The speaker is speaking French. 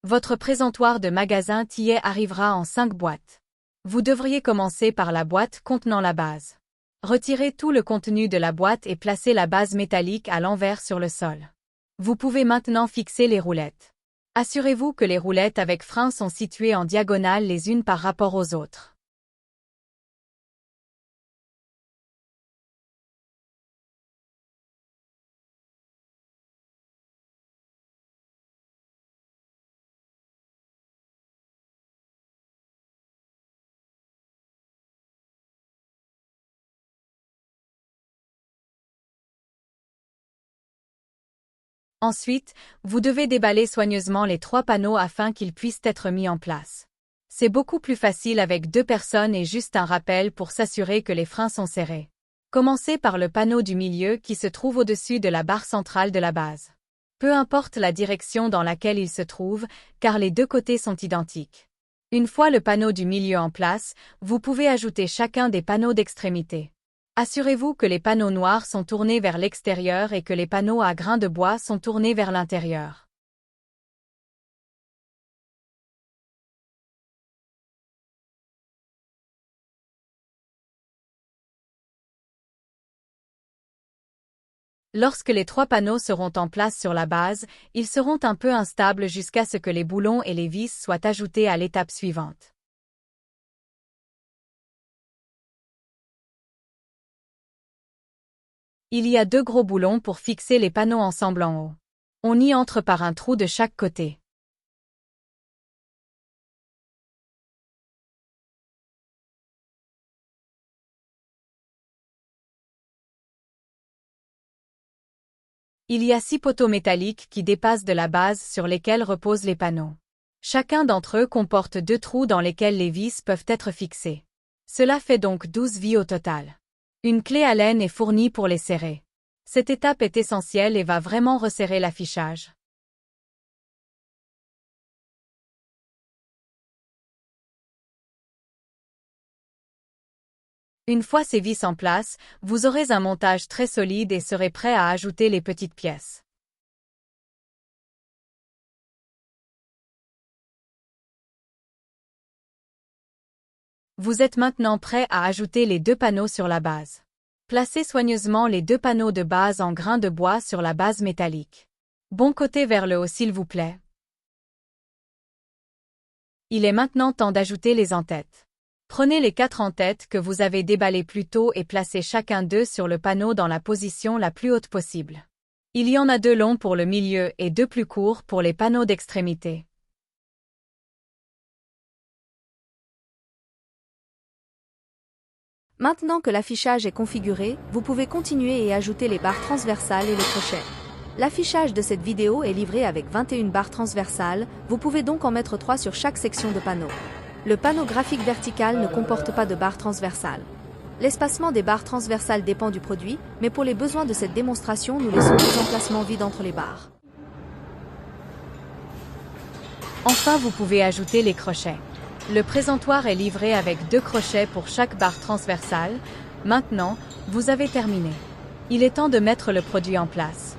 Votre présentoir de magasin Tillet arrivera en 5 boîtes. Vous devriez commencer par la boîte contenant la base. Retirez tout le contenu de la boîte et placez la base métallique à l'envers sur le sol. Vous pouvez maintenant fixer les roulettes. Assurez-vous que les roulettes avec frein sont situées en diagonale les unes par rapport aux autres. Ensuite, vous devez déballer soigneusement les 3 panneaux afin qu'ils puissent être mis en place. C'est beaucoup plus facile avec 2 personnes et juste un rappel pour s'assurer que les freins sont serrés. Commencez par le panneau du milieu qui se trouve au-dessus de la barre centrale de la base. Peu importe la direction dans laquelle il se trouve, car les 2 côtés sont identiques. Une fois le panneau du milieu en place, vous pouvez ajouter chacun des panneaux d'extrémité. Assurez-vous que les panneaux noirs sont tournés vers l'extérieur et que les panneaux à grains de bois sont tournés vers l'intérieur. Lorsque les 3 panneaux seront en place sur la base, ils seront un peu instables jusqu'à ce que les boulons et les vis soient ajoutés à l'étape suivante. Il y a 2 gros boulons pour fixer les panneaux ensemble en haut. On y entre par un trou de chaque côté. Il y a 6 poteaux métalliques qui dépassent de la base sur lesquels reposent les panneaux. Chacun d'entre eux comporte 2 trous dans lesquels les vis peuvent être fixées. Cela fait donc 12 vis au total. Une clé Allen est fournie pour les serrer. Cette étape est essentielle et va vraiment resserrer l'affichage. Une fois ces vis en place, vous aurez un montage très solide et serez prêt à ajouter les petites pièces. Vous êtes maintenant prêt à ajouter les 2 panneaux sur la base. Placez soigneusement les 2 panneaux de base en grains de bois sur la base métallique. Bon côté vers le haut s'il vous plaît. Il est maintenant temps d'ajouter les en-têtes. Prenez les 4 en-têtes que vous avez déballés plus tôt et placez chacun d'eux sur le panneau dans la position la plus haute possible. Il y en a 2 longs pour le milieu et 2 plus courts pour les panneaux d'extrémité. Maintenant que l'affichage est configuré, vous pouvez continuer et ajouter les barres transversales et les crochets. L'affichage de cette vidéo est livré avec 21 barres transversales, vous pouvez donc en mettre 3 sur chaque section de panneau. Le panneau graphique vertical ne comporte pas de barres transversales. L'espacement des barres transversales dépend du produit, mais pour les besoins de cette démonstration, nous laissons des emplacements vides entre les barres. Enfin, vous pouvez ajouter les crochets. Le présentoir est livré avec 2 crochets pour chaque barre transversale. Maintenant, vous avez terminé. Il est temps de mettre le produit en place.